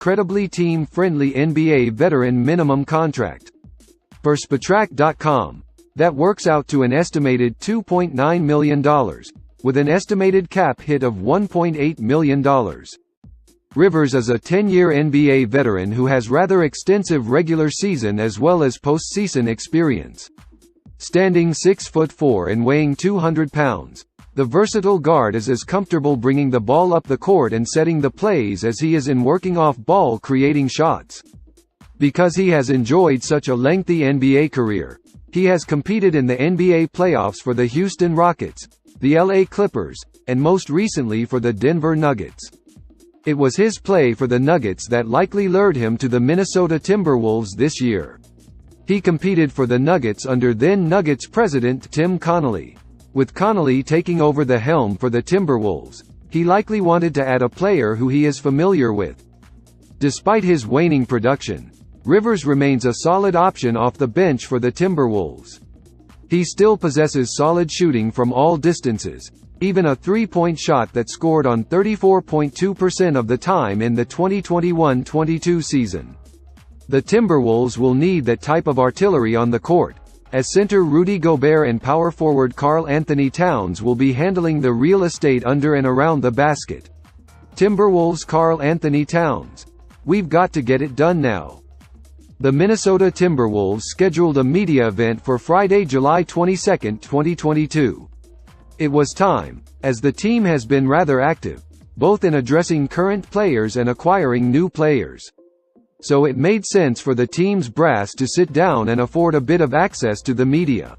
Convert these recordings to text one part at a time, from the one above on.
incredibly team-friendly NBA veteran minimum contract. For Spotrac.com, that works out to an estimated $2.9 million, with an estimated cap hit of $1.8 million. Rivers is a 10-year NBA veteran who has rather extensive regular season as well as postseason experience. Standing 6'4" and weighing 200 pounds, the versatile guard is as comfortable bringing the ball up the court and setting the plays as he is in working off ball creating shots. Because he has enjoyed such a lengthy NBA career, he has competed in the NBA playoffs for the Houston Rockets, the LA Clippers, and most recently for the Denver Nuggets. It was his play for the Nuggets that likely lured him to the Minnesota Timberwolves this year. He competed for the Nuggets under then Nuggets president Tim Connolly. With Connolly taking over the helm for the Timberwolves, he likely wanted to add a player who he is familiar with. Despite his waning production, Rivers remains a solid option off the bench for the Timberwolves. He still possesses solid shooting from all distances, even a three-point shot that scored on 34.2% of the time in the 2021-22 season. The Timberwolves will need that type of artillery on the court, as center Rudy Gobert and power forward Karl Anthony Towns will be handling the real estate under and around the basket. Timberwolves Karl Anthony Towns. We've got to get it done now. The Minnesota Timberwolves scheduled a media event for Friday, July 22, 2022. It was time, as the team has been rather active, both in addressing current players and acquiring new players. So it made sense for the team's brass to sit down and afford a bit of access to the media.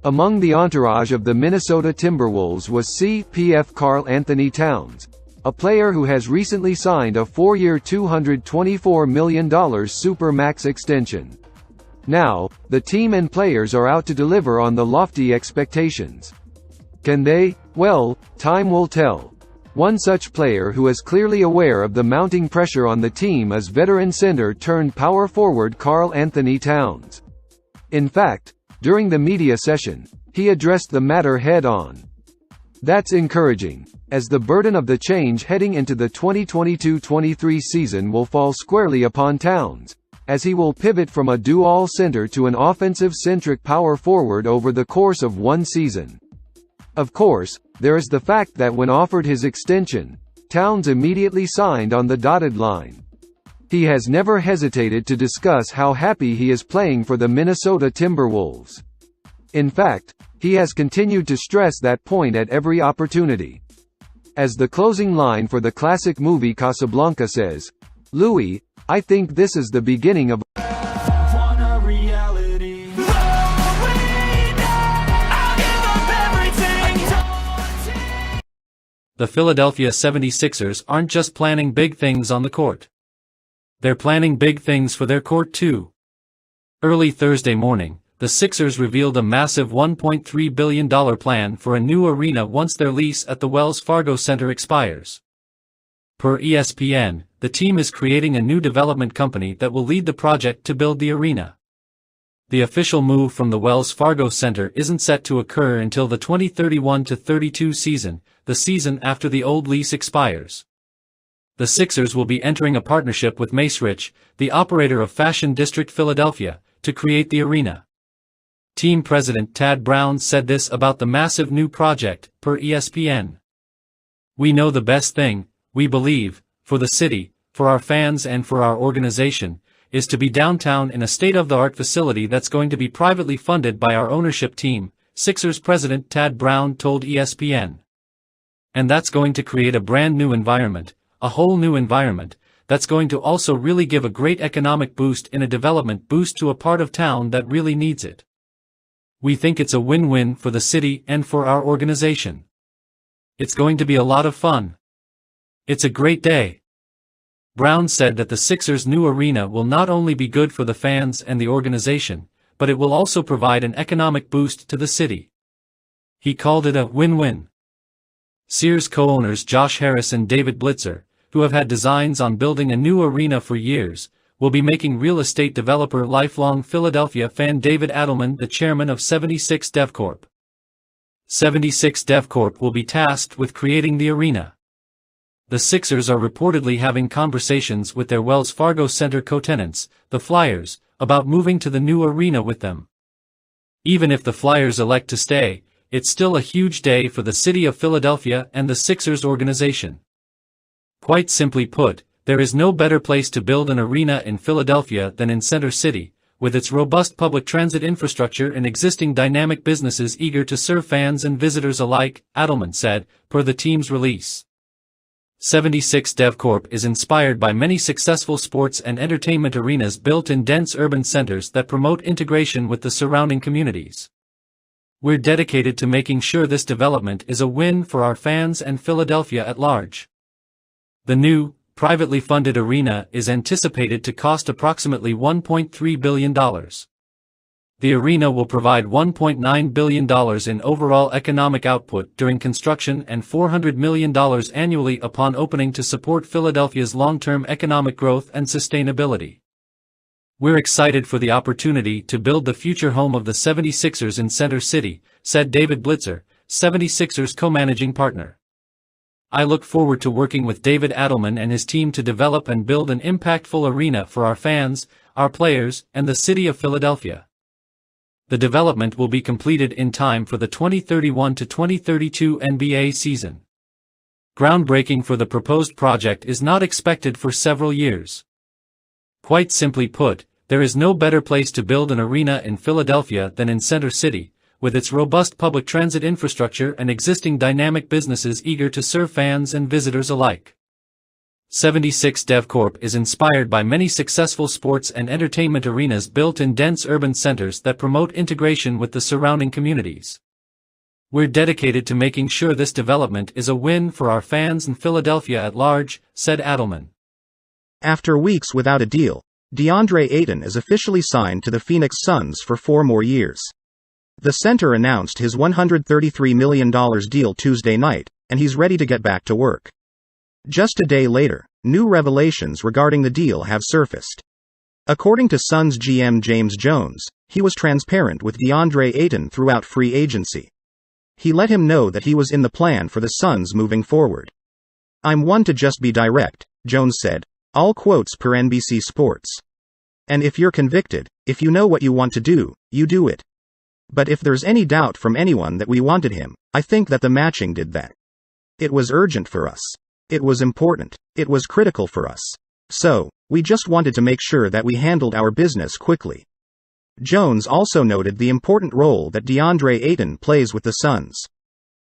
Among the entourage of the Minnesota Timberwolves was CPF Karl Anthony Towns, a player who has recently signed a 4-year $224 million Supermax extension. Now, the team and players are out to deliver on the lofty expectations. Can they? Well, time will tell. One such player who is clearly aware of the mounting pressure on the team is veteran center turned power forward Karl Anthony Towns. In fact, during the media session, he addressed the matter head-on. That's encouraging, as the burden of the change heading into the 2022-23 season will fall squarely upon Towns, as he will pivot from a do-all center to an offensive-centric power forward over the course of one season. Of course, there is the fact that when offered his extension, Towns immediately signed on the dotted line. He has never hesitated to discuss how happy he is playing for the Minnesota Timberwolves. In fact, he has continued to stress that point at every opportunity. As the closing line for the classic movie Casablanca says, "Louis, I think this is the beginning of The Philadelphia 76ers aren't just planning big things on the court. They're planning big things for their court too. Early Thursday morning, the Sixers revealed a massive $1.3 billion plan for a new arena once their lease at the Wells Fargo Center expires. Per ESPN, the team is creating a new development company that will lead the project to build the arena. The official move from the Wells Fargo Center isn't set to occur until the 2031-32 season, the season after the old lease expires. The Sixers will be entering a partnership with Macerich, the operator of Fashion District Philadelphia, to create the arena. Team president Tad Brown said this about the massive new project, per ESPN. "We know the best thing, we believe, for the city, for our fans and for our organization, is to be downtown in a state-of-the-art facility that's going to be privately funded by our ownership team," Sixers president Tad Brown told ESPN. "And that's going to create a brand new environment, a whole new environment, that's going to also really give a great economic boost and a development boost to a part of town that really needs it. We think it's a win-win for the city and for our organization. It's going to be a lot of fun. It's a great day." Brown said that the Sixers' new arena will not only be good for the fans and the organization, but it will also provide an economic boost to the city. He called it a win-win. Sears co-owners Josh Harris and David Blitzer, who have had designs on building a new arena for years, will be making real estate developer lifelong Philadelphia fan David Adelman the chairman of 76 DevCorp. 76 DevCorp will be tasked with creating the arena. the Sixers are reportedly having conversations with their Wells Fargo Center co-tenants, the Flyers, about moving to the new arena with them. Even if the Flyers elect to stay, it's still a huge day for the city of Philadelphia and the Sixers organization. Quite simply put, there is no better place to build an arena in Philadelphia than in Center City, with its robust public transit infrastructure and existing dynamic businesses eager to serve fans and visitors alike, Adelman said, per the team's release. 76 DevCorp is inspired by many successful sports and entertainment arenas built in dense urban centers that promote integration with the surrounding communities. We're dedicated to making sure this development is a win for our fans and Philadelphia at large. The new, privately funded arena is anticipated to cost approximately $1.3 billion. The arena will provide $1.9 billion in overall economic output during construction and $400 million annually upon opening to support Philadelphia's long-term economic growth and sustainability. We're excited for the opportunity to build the future home of the 76ers in Center City, said David Blitzer, 76ers co-managing partner. I look forward to working with David Adelman and his team to develop and build an impactful arena for our fans, our players, and the city of Philadelphia. The development will be completed in time for the 2031 to 2032 NBA season. Groundbreaking for the proposed project is not expected for several years. Quite simply put, there is no better place to build an arena in Philadelphia than in Center City, with its robust public transit infrastructure and existing dynamic businesses eager to serve fans and visitors alike. 76 DevCorp is inspired by many successful sports and entertainment arenas built in dense urban centers that promote integration with the surrounding communities. We're dedicated to making sure this development is a win for our fans and Philadelphia at large, said Adelman. After weeks without a deal, DeAndre Ayton is officially signed to the Phoenix Suns for 4 more years. The center announced his $133 million deal Tuesday night, and he's ready to get back to work. Just a day later, new revelations regarding the deal have surfaced. According to Suns GM James Jones, he was transparent with DeAndre Ayton throughout free agency. He let him know that he was in the plan for the Suns moving forward. "I'm one to just be direct," Jones said, all quotes per NBC Sports. "And if you're convicted, if you know what you want to do, you do it. But if there's any doubt from anyone that we wanted him, I think that the matching did that. It was urgent for us. It was important. It was critical for us. So, we just wanted to make sure that we handled our business quickly." Jones also noted the important role that DeAndre Ayton plays with the Suns.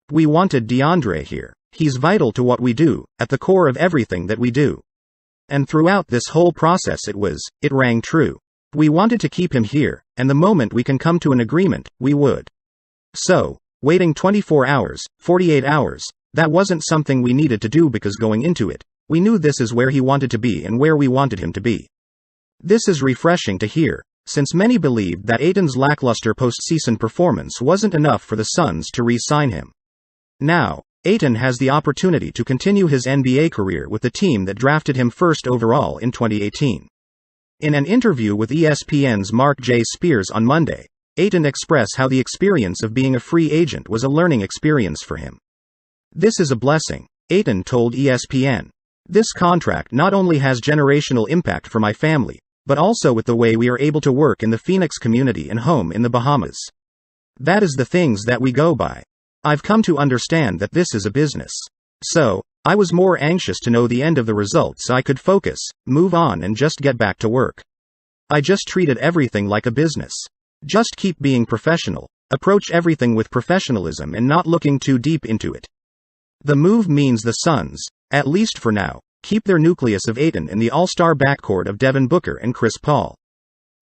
"We wanted DeAndre here. He's vital to what we do, at the core of everything that we do. And throughout this whole process it rang true. We wanted to keep him here, and the moment we can come to an agreement, we would. So, waiting 24 hours, 48 hours, that wasn't something we needed to do because going into it, we knew this is where he wanted to be and where we wanted him to be. This is refreshing to hear, since many believed that Ayton's lackluster postseason performance wasn't enough for the Suns to re-sign him. Now, Ayton has the opportunity to continue his NBA career with the team that drafted him first overall in 2018. In an interview with ESPN's Mark J. Spears on Monday, Ayton expressed how the experience of being a free agent was a learning experience for him. "This is a blessing," Ayton told ESPN. "This contract not only has generational impact for my family, but also with the way we are able to work in the Phoenix community and home in the Bahamas. That is the things that we go by. I've come to understand that this is a business. So, I was more anxious to know the end of the result so I could focus, move on and just get back to work. I just treated everything like a business. Just keep being professional, approach everything with professionalism and not looking too deep into it." The move means the Suns, at least for now, keep their nucleus of Ayton in the all-star backcourt of Devin Booker and Chris Paul.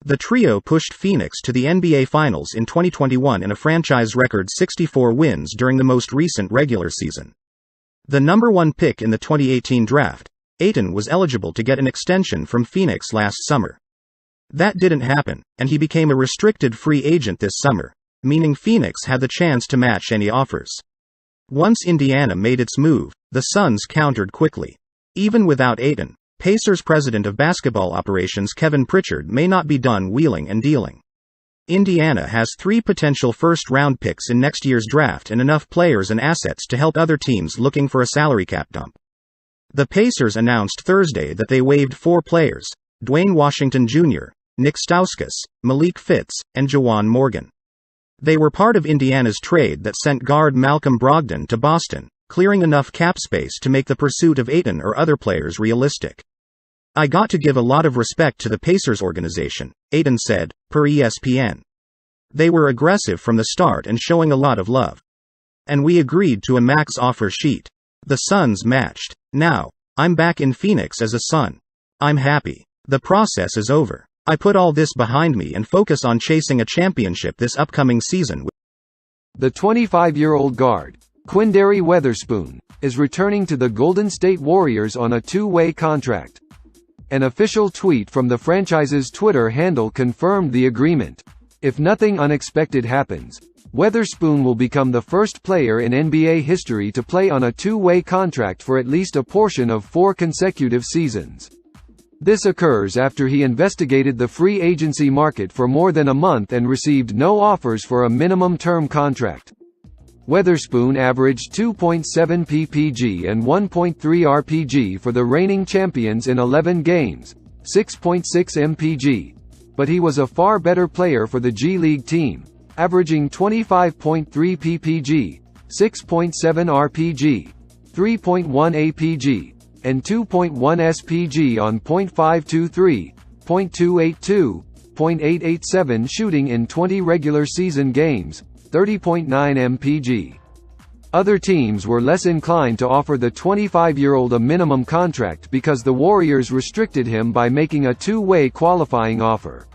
The trio pushed Phoenix to the NBA Finals in 2021 in a franchise record 64 wins during the most recent regular season. The number 1 pick in the 2018 draft, Ayton was eligible to get an extension from Phoenix last summer. That didn't happen, and he became a restricted free agent this summer, meaning Phoenix had the chance to match any offers. Once Indiana made its move, the Suns countered quickly. Even without Ayton, Pacers president of basketball operations Kevin Pritchard may not be done wheeling and dealing. Indiana has 3 potential first-round picks in next year's draft and enough players and assets to help other teams looking for a salary cap dump. The Pacers announced Thursday that they waived 4 players: Dwayne Washington Jr., Nick Stauskas, Malik Fitz, and Juwan Morgan. They were part of Indiana's trade that sent guard Malcolm Brogdon to Boston, clearing enough cap space to make the pursuit of Ayton or other players realistic. "I got to give a lot of respect to the Pacers organization," Ayton said, per ESPN. "They were aggressive from the start and showing a lot of love. And we agreed to a max offer sheet. The Suns matched. Now, I'm back in Phoenix as a Sun. I'm happy. The process is over. I put all this behind me and focus on chasing a championship this upcoming season." The 25-year-old guard, Quinndary Weatherspoon, is returning to the Golden State Warriors on a 2-way contract. An official tweet from the franchise's Twitter handle confirmed the agreement. If nothing unexpected happens, Weatherspoon will become the first player in NBA history to play on a 2-way contract for at least a portion of 4 consecutive seasons. This occurs after he investigated the free agency market for more than a month and received no offers for a minimum-term contract. Weatherspoon averaged 2.7 ppg and 1.3 rpg for the reigning champions in 11 games, 6.6 mpg. But he was a far better player for the G League team, averaging 25.3 ppg, 6.7 rpg, 3.1 apg, and 2.1 spg on .523, .282, .887 shooting in 20 regular season games, 30.9 mpg. Other teams were less inclined to offer the 25-year-old a minimum contract because the Warriors restricted him by making a 2-way qualifying offer.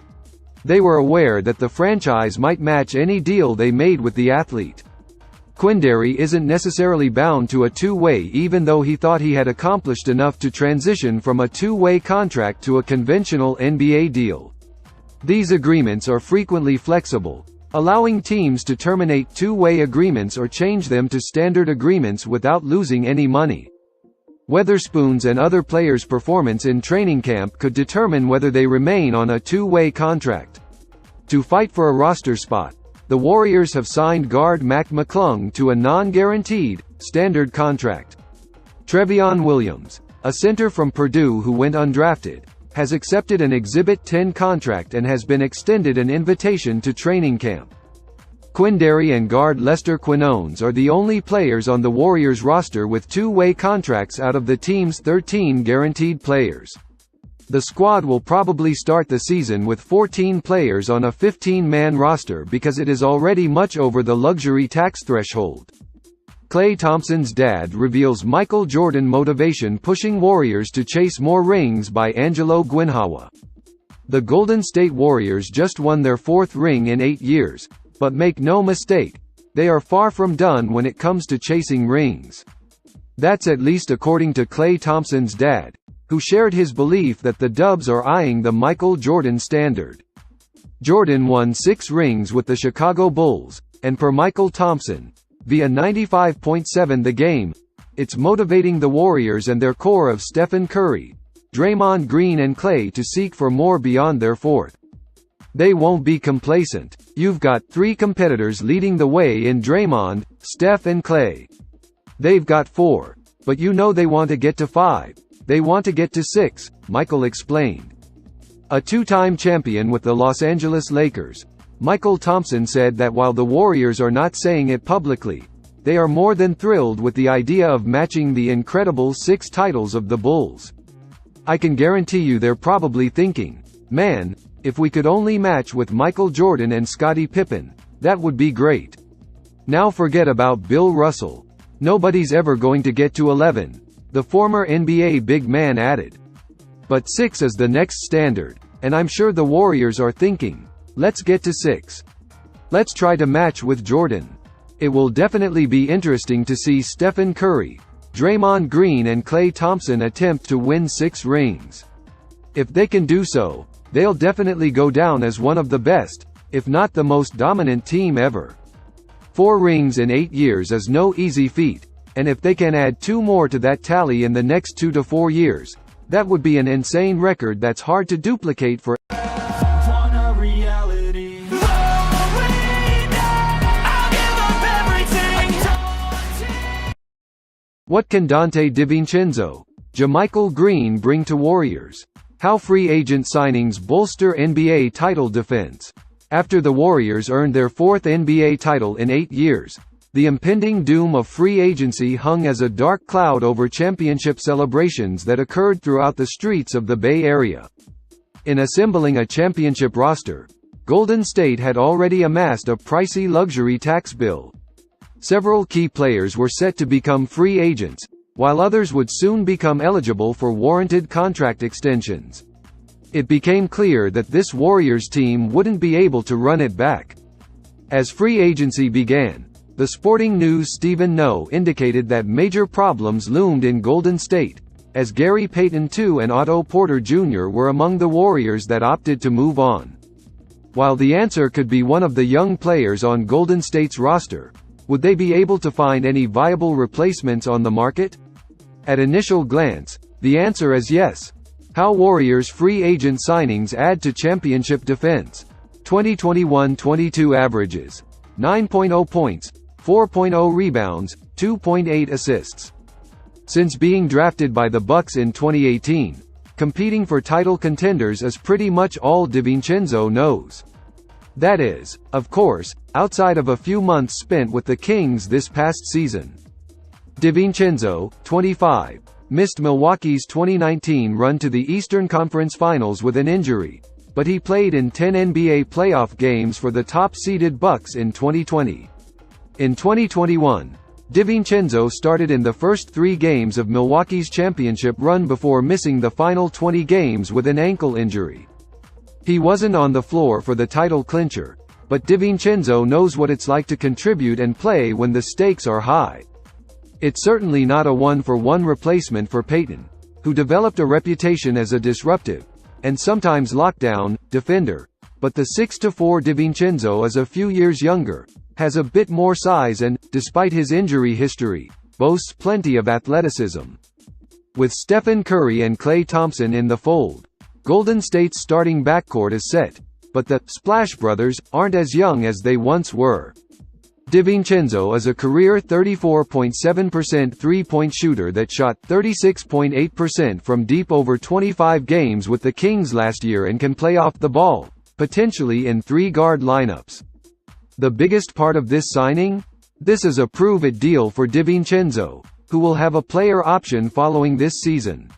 They were aware that the franchise might match any deal they made with the athlete. Quinndary isn't necessarily bound to a 2-way, even though he thought he had accomplished enough to transition from a 2-way contract to a conventional NBA deal. These agreements are frequently flexible, allowing teams to terminate 2-way agreements or change them to standard agreements without losing any money. Weatherspoon's and other players' performance in training camp could determine whether they remain on a 2-way contract. To fight for a roster spot, the Warriors have signed guard Mac McClung to a non-guaranteed, standard contract. Trevion Williams, a center from Purdue who went undrafted, has accepted an Exhibit 10 contract and has been extended an invitation to training camp. Quinndary and guard Lester Quinones are the only players on the Warriors roster with 2-way contracts out of the team's 13 guaranteed players. The squad will probably start the season with 14 players on a 15-man roster because it is already much over the luxury tax threshold. Klay Thompson's dad reveals Michael Jordan motivation pushing Warriors to chase more rings by Angelo Gwinhawa. The Golden State Warriors just won their 4th ring in 8 years, but make no mistake, they are far from done when it comes to chasing rings. That's at least according to Klay Thompson's dad, who shared his belief that the Dubs are eyeing the Michael Jordan standard. Jordan won 6 rings with the Chicago Bulls, and per Michael Thompson, via 95.7 The Game, it's motivating the Warriors and their core of Stephen Curry, Draymond Green and Klay to seek for more beyond their 4th. They won't be complacent. You've got 3 competitors leading the way in Draymond, Steph and Klay. They've got 4, but you know they want to get to 5. They want to get to 6, Michael explained. A 2-time champion with the Los Angeles Lakers, Michael Thompson said that while the Warriors are not saying it publicly, they are more than thrilled with the idea of matching the incredible 6 titles of the Bulls. I can guarantee you they're probably thinking, man, if we could only match with Michael Jordan and Scottie Pippen, that would be great. Now forget about Bill Russell. Nobody's ever going to get to 11, the former NBA big man added. But 6 is the next standard, and I'm sure the Warriors are thinking, let's get to 6. Let's try to match with Jordan. It will definitely be interesting to see Stephen Curry, Draymond Green and Klay Thompson attempt to win 6 rings. If they can do so, they'll definitely go down as one of the best, if not the most dominant team ever. 4 rings in 8 years is no easy feat, and if they can add 2 more to that tally in the next 2 to 4 years, that would be an insane record that's hard to duplicate for. What can Dante DiVincenzo JaMychal Green bring to Warriors? How free agent signings bolster NBA title defense? After the Warriors earned their fourth NBA title in 8 years, the impending doom of free agency hung as a dark cloud over championship celebrations that occurred throughout the streets of the Bay Area. In assembling a championship roster, Golden State had already amassed a pricey luxury tax bill. Several key players were set to become free agents, while others would soon become eligible for warranted contract extensions. It became clear that this Warriors team wouldn't be able to run it back. As free agency began, the Sporting News' Stephen No indicated that major problems loomed in Golden State, as Gary Payton II and Otto Porter Jr. were among the Warriors that opted to move on. While the answer could be one of the young players on Golden State's roster, would they be able to find any viable replacements on the market? At initial glance, the answer is yes. How Warriors free agent signings add to championship defense. 2021-22 averages: 9.0 points, 4.0 rebounds, 2.8 assists. Since being drafted by the Bucks in 2018, competing for title contenders is pretty much all DiVincenzo knows. That is, of course, outside of a few months spent with the Kings this past season. DiVincenzo, 25, missed Milwaukee's 2019 run to the Eastern Conference Finals with an injury, but he played in 10 NBA playoff games for the top-seeded Bucks in 2020. In 2021, DiVincenzo started in the first 3 games of Milwaukee's championship run before missing the final 20 games with an ankle injury. He wasn't on the floor for the title clincher, but DiVincenzo knows what it's like to contribute and play when the stakes are high. It's certainly not a one-for-one replacement for Payton, who developed a reputation as a disruptive, and sometimes lockdown, defender, but the 6'4" DiVincenzo is a few years younger, has a bit more size and, despite his injury history, boasts plenty of athleticism. With Stephen Curry and Klay Thompson in the fold, Golden State's starting backcourt is set, but the Splash Brothers aren't as young as they once were. DiVincenzo is a career 34.7% three-point shooter that shot 36.8% from deep over 25 games with the Kings last year and can play off the ball, potentially in 3-guard lineups. The biggest part of this signing? This is a prove-it deal for DiVincenzo, who will have a player option following this season.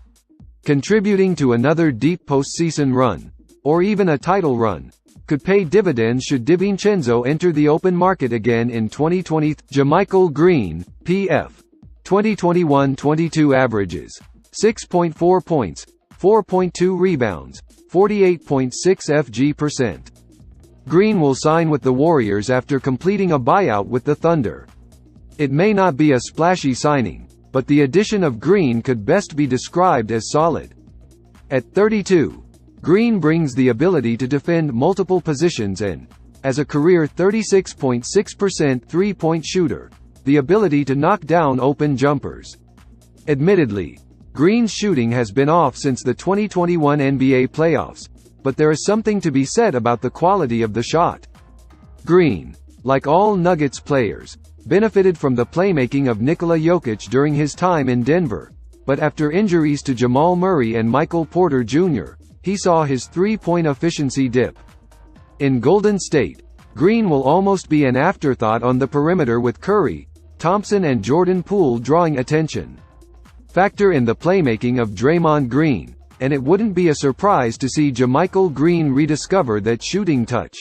Contributing to another deep postseason run, or even a title run, could pay dividends should DiVincenzo enter the open market again in 2020. JaMychal Green, P.F. 2021-22 averages: 6.4 points, 4.2 rebounds, 48.6 FG%. Green will sign with the Warriors after completing a buyout with the Thunder. It may not be a splashy signing, but the addition of Green could best be described as solid. At 32, Green brings the ability to defend multiple positions and, as a career 36.6% three-point shooter, the ability to knock down open jumpers. Admittedly, Green's shooting has been off since the 2021 NBA playoffs, but there is something to be said about the quality of the shot. Green, like all Nuggets players, benefited from the playmaking of Nikola Jokic during his time in Denver, but after injuries to Jamal Murray and Michael Porter Jr., he saw his three-point efficiency dip. In Golden State, Green will almost be an afterthought on the perimeter with Curry, Thompson and Jordan Poole drawing attention. Factor in the playmaking of Draymond Green, and it wouldn't be a surprise to see JaMychal Green rediscover that shooting touch.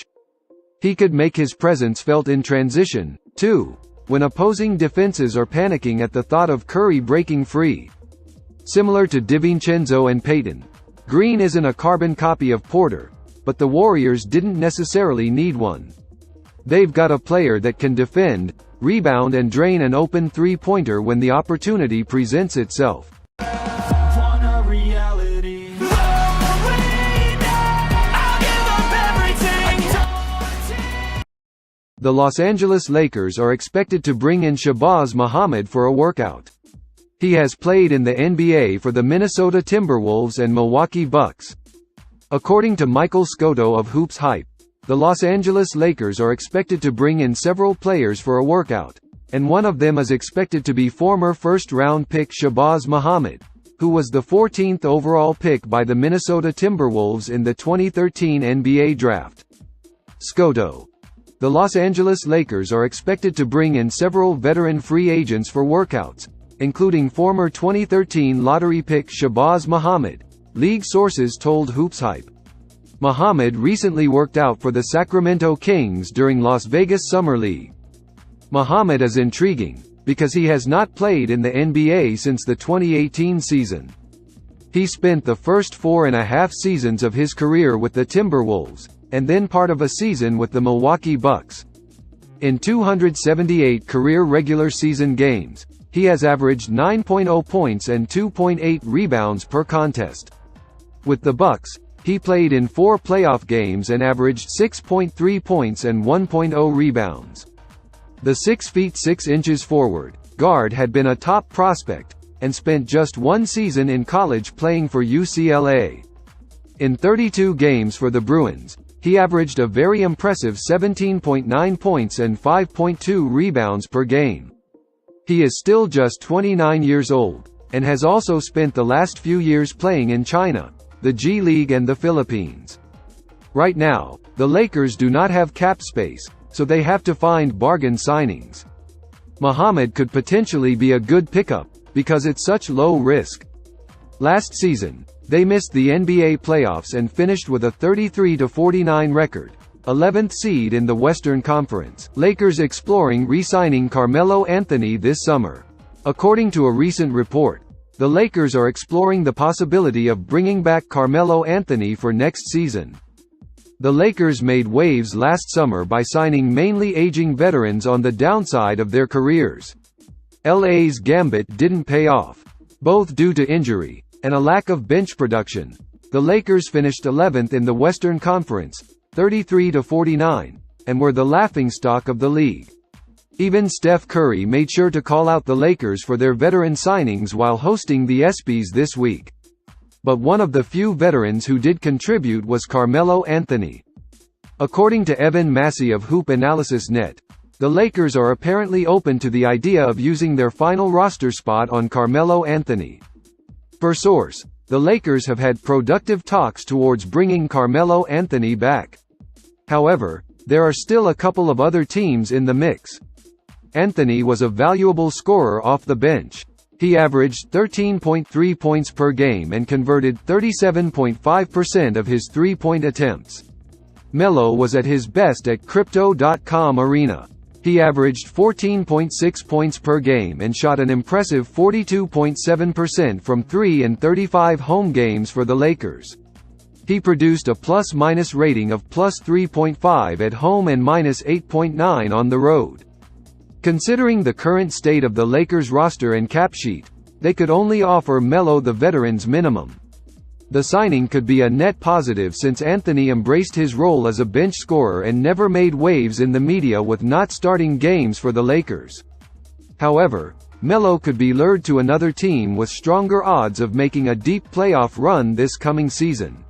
He could make his presence felt in transition, too, when opposing defenses are panicking at the thought of Curry breaking free. Similar to DiVincenzo and Payton, Green isn't a carbon copy of Porter, but the Warriors didn't necessarily need one. They've got a player that can defend, rebound and drain an open three-pointer when the opportunity presents itself. The Los Angeles Lakers are expected to bring in Shabazz Muhammad for a workout. He has played in the NBA for the Minnesota Timberwolves and Milwaukee Bucks. According to Michael Scotto of Hoops Hype, the Los Angeles Lakers are expected to bring in several players for a workout, and one of them is expected to be former first-round pick Shabazz Muhammad, who was the 14th overall pick by the Minnesota Timberwolves in the 2013 NBA Draft. Scoto. The Los Angeles Lakers are expected to bring in several veteran free agents for workouts, including former 2013 lottery pick Shabazz Muhammad, league sources told Hoops Hype. Muhammad recently worked out for the Sacramento Kings during Las Vegas Summer League. Muhammad is intriguing, because he has not played in the NBA since the 2018 season. He spent the first 4.5 seasons of his career with the Timberwolves, and then part of a season with the Milwaukee Bucks. In 278 career regular season games, he has averaged 9.0 points and 2.8 rebounds per contest. With the Bucks, he played in 4 playoff games and averaged 6.3 points and 1.0 rebounds. The 6 feet 6 inches forward guard had been a top prospect, and spent just 1 season in college playing for UCLA. In 32 games for the Bruins, he averaged a very impressive 17.9 points and 5.2 rebounds per game. He is still just 29 years old, and has also spent the last few years playing in China, the G League and the Philippines. Right now, the Lakers do not have cap space, so they have to find bargain signings. Muhammad could potentially be a good pickup, because it's such low risk. Last season, they missed the NBA playoffs and finished with a 33-49 record, 11th seed in the Western Conference. Lakers exploring re-signing Carmelo Anthony this summer. According to a recent report, the Lakers are exploring the possibility of bringing back Carmelo Anthony for next season. The Lakers made waves last summer by signing mainly aging veterans on the downside of their careers. LA's gambit didn't pay off, both due to injury and a lack of bench production. The Lakers finished 11th in the Western Conference, 33-49, and were the laughingstock of the league. Even Steph Curry made sure to call out the Lakers for their veteran signings while hosting the ESPYs this week. But one of the few veterans who did contribute was Carmelo Anthony. According to Evan Massey of Hoop Analysis Net, the Lakers are apparently open to the idea of using their final roster spot on Carmelo Anthony. Per source, the Lakers have had productive talks towards bringing Carmelo Anthony back. However, there are still a couple of other teams in the mix. Anthony was a valuable scorer off the bench. He averaged 13.3 points per game and converted 37.5% of his three-point attempts. Melo was at his best at Crypto.com Arena. He averaged 14.6 points per game and shot an impressive 42.7% from 3 in 35 home games for the Lakers. He produced a plus-minus rating of plus 3.5 at home and minus 8.9 on the road. Considering the current state of the Lakers roster and cap sheet, they could only offer Melo the veteran's minimum. The signing could be a net positive since Anthony embraced his role as a bench scorer and never made waves in the media with not starting games for the Lakers. However, Melo could be lured to another team with stronger odds of making a deep playoff run this coming season.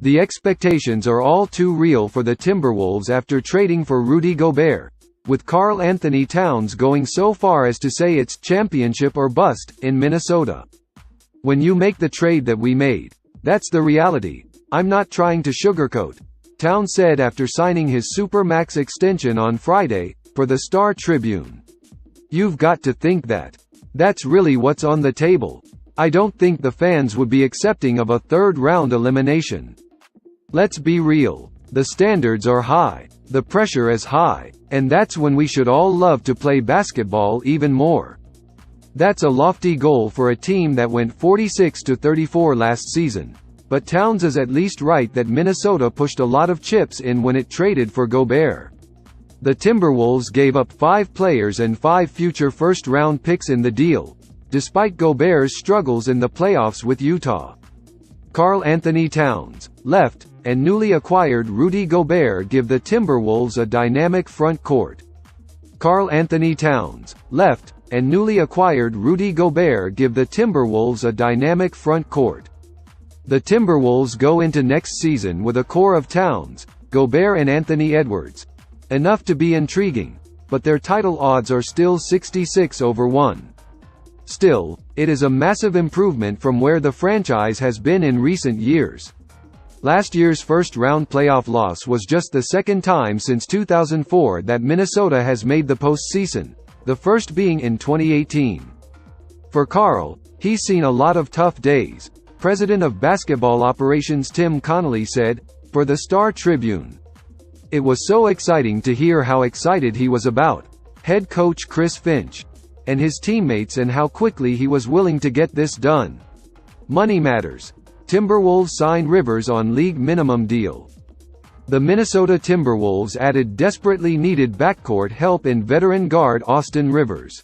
The expectations are all too real for the Timberwolves after trading for Rudy Gobert, with Karl Anthony Towns going so far as to say it's championship or bust in Minnesota. When you make the trade that we made, that's the reality. I'm not trying to sugarcoat, Towns said after signing his Supermax extension on Friday, for the Star Tribune. You've got to think that. That's really what's on the table. I don't think the fans would be accepting of a third-round elimination. Let's be real. The standards are high. The pressure is high. And that's when we should all love to play basketball even more. That's a lofty goal for a team that went 46-34 last season. But Towns is at least right that Minnesota pushed a lot of chips in when it traded for Gobert. The Timberwolves gave up 5 players and 5 future first-round picks in the deal, despite Gobert's struggles in the playoffs with Utah. Karl Anthony Towns, left, and newly acquired Rudy Gobert give the Timberwolves a dynamic front court. Karl Anthony Towns, left, and newly acquired Rudy Gobert give the Timberwolves a dynamic front court. The Timberwolves go into next season with a core of Towns, Gobert and Anthony Edwards. Enough to be intriguing, but their title odds are still 66-1. Still, it is a massive improvement from where the franchise has been in recent years. Last year's first-round playoff loss was just the second time since 2004 that Minnesota has made the postseason, the first being in 2018. For Karl, he's seen a lot of tough days, President of Basketball Operations Tim Connolly said, for the Star Tribune. It was so exciting to hear how excited he was about head coach Chris Finch and his teammates and how quickly he was willing to get this done. Money matters. Timberwolves signed Rivers on league minimum deal. The Minnesota Timberwolves added desperately needed backcourt help in veteran guard Austin Rivers.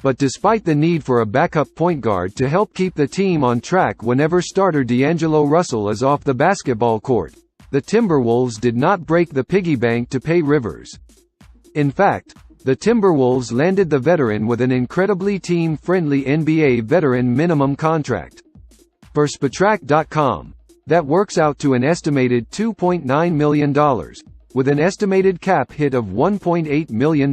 But despite the need for a backup point guard to help keep the team on track whenever starter D'Angelo Russell is off the basketball court, the Timberwolves did not break the piggy bank to pay Rivers. In fact, the Timberwolves landed the veteran with an incredibly team-friendly NBA veteran minimum contract. For Spotrac.com, that works out to an estimated $2.9 million, with an estimated cap hit of $1.8 million.